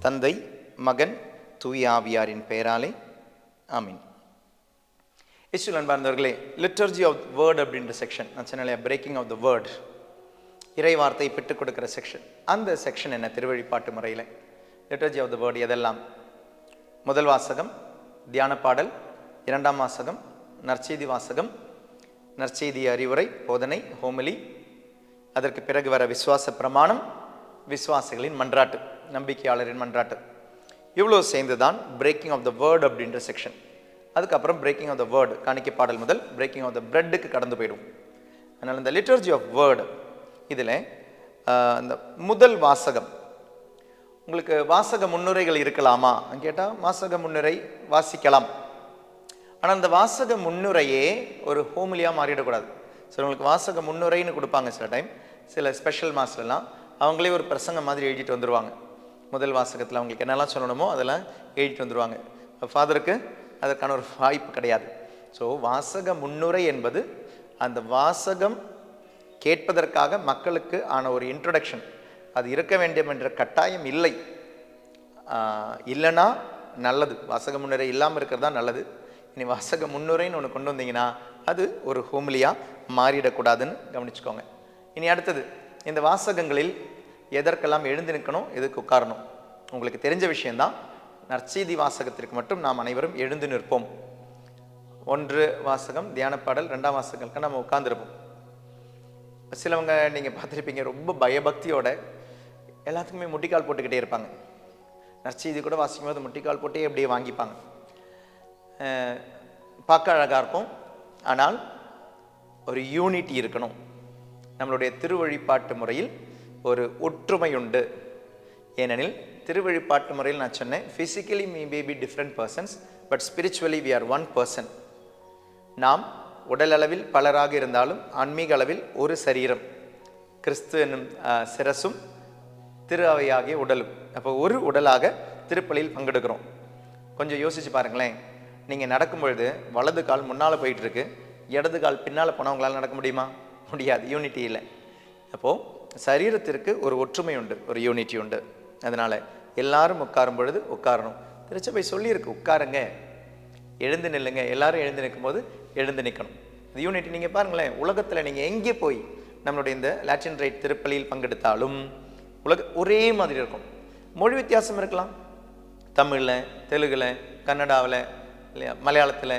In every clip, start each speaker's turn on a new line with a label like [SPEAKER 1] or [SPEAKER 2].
[SPEAKER 1] தந்தை, மகன், தூய ஆவியாரின் பெயராலே ஆமீன். இயேசுவில் அன்பார்ந்தவர்களே, லிட்டர்ஜி ஆஃப் வேர்ட் அப்படின்ற செக்ஷன், நான் சொன்னேன் பிரேக்கிங் ஆஃப் த வேர்ட், இறை வார்த்தையை பெற்றுக் கொடுக்குற செக்ஷன். அந்த செக்ஷன் என்ன? திருவழிபாட்டு முறையில் லிட்டர்ஜி ஆஃப் த வேர்ட் எதெல்லாம்? முதல் வாசகம் தியான பாடல், இரண்டாம் வாசகம் நற்செய்தி வாசகம், நற்செய்தி அறிவுரை போதனை ஹோமிலி, அதற்கு பிறகு வர விசுவாச பிரமாணம், விசுவாசிகளின் மன்றாட்டு, நம்பிக்கையாளரின் மன்றாட்டு. இவ்வளோ சேர்ந்து தான் பிரேக்கிங் ஆஃப் த வேர்ட் அப்படின்ற செக்ஷன். அதுக்கப்புறம் பிரேக்கிங் ஆஃப் த வேர்டு, காணிக்கை பாடல் முதல் பிரேக்கிங் ஆஃப் த பிரெட்டுக்கு கடந்து போயிடும். அதனால் இந்த லிட்டர்ஜி ஆஃப் வேர்டு இதில் இந்த முதல் வாசகம், உங்களுக்கு வாசக முன்னுரைகள் இருக்கலாமா கேட்டால் வாசக முன்னுரை வாசிக்கலாம். ஆனால் அந்த வாசக முன்னுரையே ஒரு ஹோமிலியாக மாறிடக்கூடாது. சரி, உங்களுக்கு வாசக முன்னுரைன்னு கொடுப்பாங்க சில டைம், சில ஸ்பெஷல் மாஸ்லாம் அவங்களே ஒரு பிரசங்கம் மாதிரி எழுதிட்டு வந்துடுவாங்க. முதல் வாசகத்தில் அவங்களுக்கு என்னெல்லாம் சொல்லணுமோ அதெல்லாம் எழுதிட்டு வந்துடுவாங்க. ஃபாதருக்கு அதற்கான ஒரு வாய்ப்பு கிடையாது. ஸோ வாசக முன்னுரை என்பது அந்த வாசகம் கேட்பதற்காக மக்களுக்கு ஆன ஒரு இன்ட்ரொடக்ஷன். அது இருக்க வேண்டும் என்ற கட்டாயம் இல்லை. இல்லைன்னா நல்லது, வாசக முன்னுரை இல்லாமல் இருக்கிறது தான் நல்லது. இனி வாசக முன்னுரைன்னு ஒன்று கொண்டு வந்தீங்கன்னா அது ஒரு ஹோமிலியாக மாறிடக்கூடாதுன்னு கவனிச்சுக்கோங்க. இனி அடுத்தது, இந்த வாசகங்களில் எதற்கெல்லாம் எழுந்து நிற்கணும், எதுக்கு உட்காரணும்? உங்களுக்கு தெரிஞ்ச விஷயந்தான். நற்செய்தி வாசகத்திற்கு மட்டும் நாம் அனைவரும் எழுந்து நிற்போம். ஒன்று வாசகம் தியான பாடல், ரெண்டாம் வாசகங்களுக்கு நம்ம உட்கார்ந்துருப்போம். சிலவங்க நீங்கள் பார்த்துருப்பீங்க, ரொம்ப பயபக்தியோட எல்லாத்துக்குமே முட்டிக்கால் போட்டுக்கிட்டே இருப்பாங்க. நற்செய்தி கூட வாசிக்கும் போது முட்டிக்கால் போட்டே அப்படியே வாங்கிப்பாங்க. பார்க்க அழகாக இருக்கும், ஆனால் ஒரு யூனிட்டி இருக்கணும். நம்மளுடைய திருவழிபாட்டு முறையில் ஒரு ஒற்றுமை உண்டு. ஏனெனில் திருவழிபாட்டு முறையில் நான் சொன்னேன், physically may be different persons, but spiritually we are one person. நாம் உடல் அளவில் பலராக இருந்தாலும் ஆன்மீக அளவில் ஒரு சரீரம், கிறிஸ்து என்னும் சிரசும் திரு அவையாகிய உடலும். அப்போ ஒரு உடலாக திருப்பலியில் பங்கெடுக்கிறோம். கொஞ்சம் யோசிச்சு பாருங்களேன், நீங்கள் நடக்கும் பொழுது வலது கால் முன்னால் போயிட்டுருக்கு, இடது கால் பின்னால் போனவங்களால் நடக்க முடியுமா? முடியாது, யூனிட்டி இல்லை. அப்போது சரீரத்திற்கு ஒரு ஒற்றுமை உண்டு, ஒரு யூனிட்டி உண்டு. அதனால் எல்லாரும் உட்காரும் பொழுது உட்காரணும். திருச்சபை சொல்லியிருக்கு, உட்காருங்க, எழுந்து நில்லுங்க. எல்லாரும் எழுந்து நிற்கும் போது எழுந்து நிற்கணும். இது யூனிட்டி. நீங்கள் பாருங்களேன், உலகத்தில் நீங்கள் எங்கே போய் நம்மளுடைய இந்த லாட்டின் ரைட் திருப்பலியில் பங்கெடுத்தாலும் ஒரே மாதிரி இருக்கும். மொழி வித்தியாசம் இருக்கலாம், தமிழில், தெலுங்கில், கன்னடாவில், மலையாளத்தில்,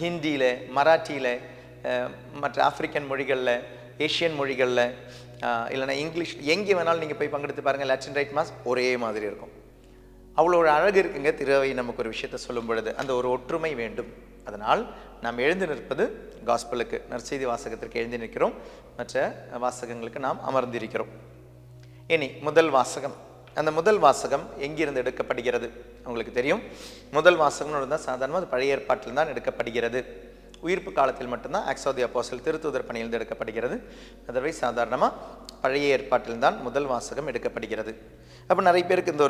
[SPEAKER 1] ஹிந்தியில், மராட்டியில், மற்ற ஆப்பிரிக்கன் மொழிகளில், ஏஷியன் மொழிகளில், இல்லைனா இங்கிலீஷ், எங்கே வேணாலும் நீங்கள் போய் பங்கெடுத்து பாருங்கள், லாட்டின் ரைட் மாஸ் ஒரே மாதிரி இருக்கும். அவ்வளோ ஒரு அழகு இருக்குங்க திருவை நமக்கு ஒரு விஷயத்தை சொல்லும் பொழுது. அந்த ஒரு ஒற்றுமை வேண்டும். அதனால் நாம் எழுந்து நிற்பது காஸ்பலுக்கு, நற்செய்தி வாசகத்திற்கு எழுந்து நிற்கிறோம், மற்ற வாசகங்களுக்கு நாம் அமர்ந்திருக்கிறோம். இனி முதல் வாசகம். அந்த முதல் வாசகம் எங்கிருந்து எடுக்கப்படுகிறது? உங்களுக்கு தெரியும், முதல் வாசகம்னு தான் சாதாரணமாக அது பழைய ஏற்பாட்டில் தான் எடுக்கப்படுகிறது. உயிர்ப்பு காலத்தில் மட்டும்தான் ஆக்ட்ஸ் ஆஃப் தி அப்போஸ்டல்ஸ் திருத்தூதர் பணியிலிருந்து எடுக்கப்படுகிறது. அதர்வைஸ் சாதாரணமாக பழைய ஏற்பாட்டில் தான் முதல் வாசகம் எடுக்கப்படுகிறது. அப்போ நிறைய பேருக்கு இந்த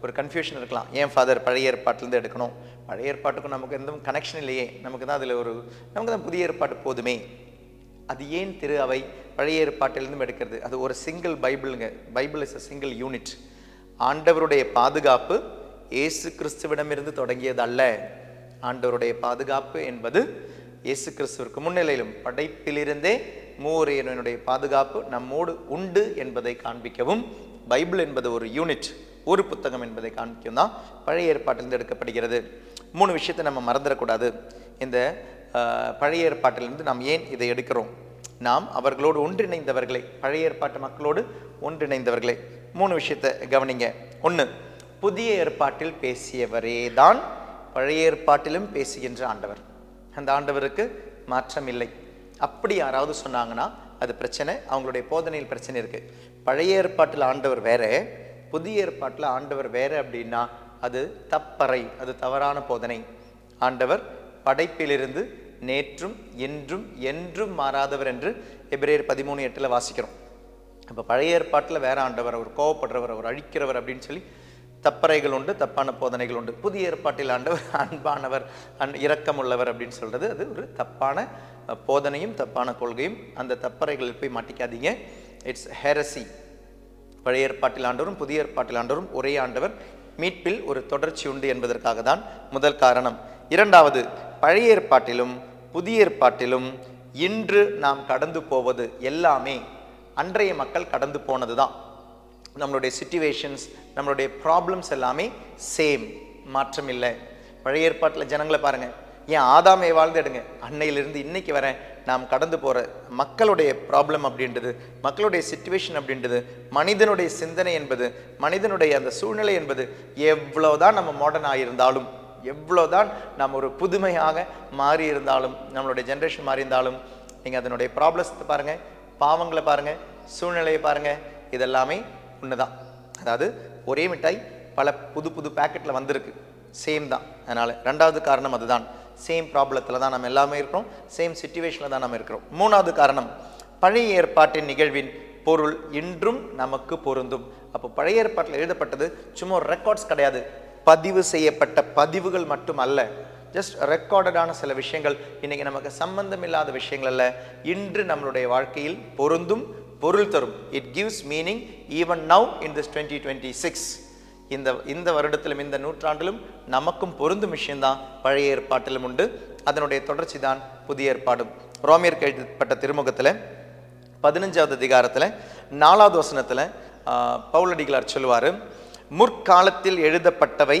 [SPEAKER 1] ஒரு கன்ஃபியூஷன் இருக்கலாம், ஏன் ஃபாதர் பழைய ஏற்பாட்டிலேருந்து எடுக்கணும்? பழைய ஏற்பாட்டுக்கும் நமக்கு எந்த கனெக்ஷன் இல்லையே, நமக்கு தான் அதில் நமக்கு தான் புதிய ஏற்பாட்டு போதுமே. அது ஏன் திரு அவை பழைய ஏற்பாட்டிலிருந்தும் எடுக்கிறது? அது ஒரு சிங்கிள் பைபிளுங்க. Bible is a single unit. ஆண்டவருடைய பாதுகாப்பு இயேசு கிறிஸ்துவிடமிருந்து தொடங்கியது அல்ல. ஆண்டவருடைய பாதுகாப்பு என்பது இயேசு கிறிஸ்துவிற்கு முன்னிலையிலும் படைப்பிலிருந்தே மூவரையனுடைய பாதுகாப்பு நம்மோடு உண்டு என்பதை காண்பிக்கவும் பைபிள் என்பது ஒரு யூனிட், ஒரு புத்தகம் என்பதை காண்பிக்கும் தான் பழைய ஏற்பாட்டிலிருந்து எடுக்கப்படுகிறது. 3 விஷயத்தை நம்ம மறந்துடக்கூடாது. இந்த பழைய ஏற்பாட்டிலிருந்து நாம் ஏன் இதை எடுக்கிறோம்? நாம் அவர்களோடு ஒன்றிணைந்தவர்களே, பழைய ஏற்பாட்டு மக்களோடு ஒன்றிணைந்தவர்களே. 3 விஷயத்தை கவனிங்க. 1, புதிய ஏற்பாட்டில் பேசியவரே தான் பழைய ஏற்பாட்டிலும் பேசுகின்ற ஆண்டவர். அந்த ஆண்டவருக்கு மாற்றம் இல்லை. அப்படி யாராவது சொன்னாங்கன்னா அது பிரச்சனை, அவங்களுடைய போதனையில் பிரச்சனை இருக்குது. பழைய ஏற்பாட்டில் ஆண்டவர் வேற, புதிய ஏற்பாட்டில் ஆண்டவர் வேற அப்படின்னா அது தப்பறை, அது தவறான போதனை. ஆண்டவர் படைப்பிலிருந்து நேற்றும் இன்றும் என்றும் மாறாதவர் என்று எபிரேயர் 13:8 வாசிக்கிறோம். அப்போ பழைய ஏற்பாட்டில் வேற ஆண்டவர், அவர் கோவப்படுறவர், அவர் அழிக்கிறவர் அப்படின்னு சொல்லி தப்பறைகள் உண்டு, தப்பான போதனைகள் உண்டு. புதிய ஏற்பாட்டில் ஆண்டவர் அன்பானவர், இரக்கம் உள்ளவர் அப்படின்னு சொல்கிறது அது ஒரு தப்பான போதனையும் தப்பான கொள்கையும். அந்த தப்பறைகளில் போய் மாட்டிக்காதீங்க. It's heresy. பழைய ஏற்பாட்டில் ஆண்டவரும் புதிய ஏற்பாட்டில் ஆண்டவரும் ஒரே ஆண்டவர். மீட்பில் ஒரு தொடர்ச்சி உண்டு என்பதற்காக தான் முதல் காரணம். இரண்டாவது, பழைய ஏற்பாட்டிலும் புதிய ஏற்பாட்டிலும் இன்று நாம் கடந்து போவது எல்லாமே அன்றைய மக்கள் கடந்து போனது தான். நம்மளுடைய சிச்சுவேஷன்ஸ், நம்மளுடைய ப்ராப்ளம்ஸ் எல்லாமே சேம், மாற்றம் இல்லை. பழைய ஏற்பாட்டில் ஜனங்களை பாருங்கள், ஏன் ஆதாமை வாழ்ந்து எடுங்க, அன்னையிலிருந்து இன்னைக்கு வர நாம் கடந்து போகிற மக்களுடைய ப்ராப்ளம் அப்படின்றது, மக்களுடைய சிச்சுவேஷன் அப்படின்றது, மனிதனுடைய சிந்தனை என்பது, மனிதனுடைய அந்த சூழ்நிலை என்பது, எவ்வளோதான் நம்ம மாடர்ன் ஆகியிருந்தாலும், எவ்வளோதான் நம்ம ஒரு புதுமையாக மாறி இருந்தாலும், நம்மளுடைய ஜென்ரேஷன் மாறி இருந்தாலும், நீங்கள் அதனுடைய ப்ராப்ளத்தை பாருங்கள், பாவங்களை பாருங்கள், சூழ்நிலையை பாருங்கள், இதெல்லாமே ஒன்று தான். அதாவது ஒரே மிட்டாய் பல புது புது பேக்கெட்டில் வந்திருக்கு, சேம் தான். அதனால் ரெண்டாவது காரணம் அதுதான். சேம் ப்ராப்ளத்தில் தான் நம்ம எல்லாமே இருக்கிறோம், சேம் சிச்சுவேஷனில் தான் நம்ம இருக்கிறோம். மூணாவது காரணம், பழைய ஏற்பாட்டின் நிகழ்வின் பொருள் இன்றும் நமக்கு பொருந்தும். அப்போ பழைய ஏற்பாட்டில் எழுதப்பட்டது சும்மா ஒரு ரெக்கார்ட்ஸ் கிடையாது, பதிவு செய்யப்பட்ட பதிவுகள் மட்டும் அல்ல, ஜஸ்ட் ரெக்கார்டடான சில விஷயங்கள், இன்னைக்கு நமக்கு சம்பந்தம் இல்லாத விஷயங்கள் அல்ல, இன்று நம்மளுடைய வாழ்க்கையில் பொருந்தும், பொருள் தரும். It gives meaning even now in this 2026. இந்த வருடத்திலும் இந்த நூற்றாண்டிலும் நமக்கும் பொருந்தும் விஷயம்தான் பழைய ஏற்பாட்டிலும் உண்டு. அதனுடைய தொடர்ச்சி தான் புதிய ஏற்பாடும். ரோமியருக்கு எழுதப்பட்ட திருமுகத்தில் 15வது அதிகாரத்தில் 4வது வசனத்தில் பவுலடிகளார் சொல்லுவார், முற்காலத்தில் எழுதப்பட்டவை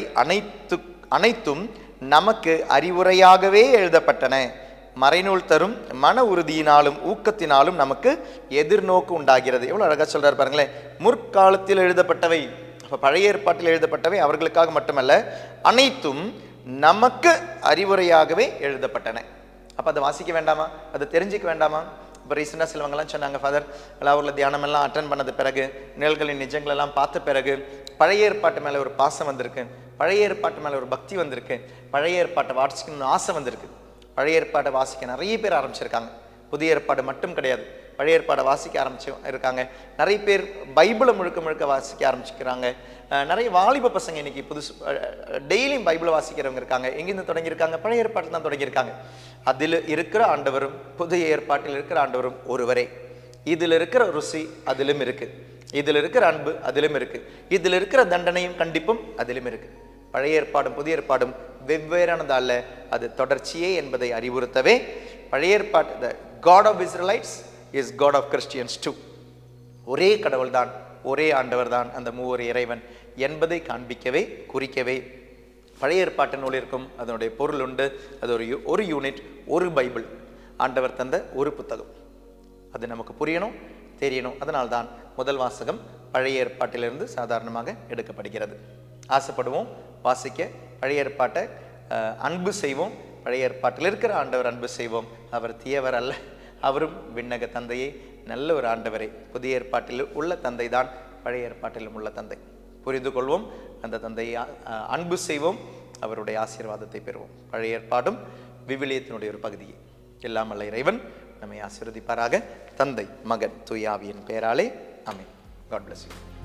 [SPEAKER 1] அனைத்தும் நமக்கு அறிவுரையாகவே எழுதப்பட்டன, மறைநூல் தரும் மன உறுதியினாலும் ஊக்கத்தினாலும் நமக்கு எதிர்நோக்கு உண்டாகிறது. எவ்வளோ அழகாக சொல்றாரு பாருங்களேன். முற்காலத்தில் எழுதப்பட்டவை, பழைய ஏற்பாட்டில் எழுதப்பட்டவை அவர்களுக்காக மட்டுமல்ல, அனைத்தும் நமக்கு அறிவுரையாகவே எழுதப்பட்டன. அப்போ அதை வாசிக்க வேண்டாமா? அதை தெரிஞ்சிக்க வேண்டாமா? இப்போ ரீசெண்டாக சிலவங்கெல்லாம் சொன்னாங்க, ஃபாதர் எல்லா தியானமெல்லாம் அட்டன் பண்ணது பிறகு, நிழல்களின் நிஜங்களெல்லாம் பார்த்த பிறகு பழைய ஏற்பாட்டு மேலே ஒரு பாசம் வந்திருக்கு, பழைய ஏற்பாட்டு மேலே ஒரு பக்தி வந்திருக்கு, பழைய ஏற்பாட்டை வாசிக்கணும்னு ஆசை வந்திருக்கு. பழைய ஏற்பாட்டை வாசிக்க நிறைய பேர் ஆரம்பிச்சிருக்காங்க. புதிய ஏற்பாடு மட்டும் கிடையாது, பழைய ஏற்பாடை வாசிக்க ஆரம்பிச்சு இருக்காங்க. நிறைய பேர் பைபிளை முழுக்க வாசிக்க ஆரம்பிச்சுக்கிறாங்க. நிறைய வாலிப பசங்க இன்னைக்கு புதுசு டெய்லியும் பைபிளை வாசிக்கிறவங்க இருக்காங்க. எங்கேருந்து தொடங்கியிருக்காங்க? பழைய ஏற்பாட்டில் தான் தொடங்கியிருக்காங்க. அதில் இருக்கிற ஆண்டவரும் புதிய ஏற்பாட்டில் இருக்கிற ஆண்டவரும் ஒருவரே. இதில் இருக்கிற ருசி அதிலும் இருக்கு, இதில் இருக்கிற அன்பு அதிலும் இருக்கு, இதில் இருக்கிற தண்டனையும் கண்டிப்பும் அதிலும் இருக்கு. பழைய ஏற்பாடும் புதிய ஏற்பாடும் வெவ்வேறானது அல்ல, அது தொடர்ச்சியே என்பதை அறிவுறுத்தவே பழைய ஏற்பாடு the God of Israelites is God of Christians too. ஒரே கடவுள் தான், ஒரே ஆண்டவர் தான் அந்த மூவர் இறைவன் என்பதை காண்பிக்கவே குறிக்கவே பழைய ஏற்பாட்டு நூல் இருக்கும். அதனுடைய பொருள் உண்டு. அது ஒரு யூனிட், ஒரு பைபிள், ஆண்டவர் தந்த ஒரு புத்தகம். அது நமக்கு புரியணும், தெரியணும். அதனால்தான் முதல் வாசகம் பழைய ஏற்பாட்டிலிருந்து சாதாரணமாக எடுக்கப்படுகிறது. ஆசைப்படுவோம் வாசிக்க, பழைய ஏற்பாட்டை அன்பு செய்வோம், பழைய ஏற்பாட்டில் இருக்கிற ஆண்டவர் அன்பு செய்வோம். அவர் தீயவர் அல்ல, அவரும் விண்ணக தந்தையே, நல்ல ஒரு ஆண்டவரே. புதிய ஏற்பாட்டில் உள்ள தந்தை தான் பழைய ஏற்பாட்டிலும் உள்ள தந்தை. புரிந்து கொள்வோம், அந்த தந்தையை அன்பு செய்வோம், அவருடைய ஆசீர்வாதத்தை பெறுவோம். பழைய ஏற்பாடும் விவிலியத்தினுடைய ஒரு பகுதியை எல்லாம் அல்ல இறைவன் நம்மை ஆசீர்வதிப்பாராக. தந்தை, மகன், தூய ஆவியின் பெயராலே ஆமென். God bless you.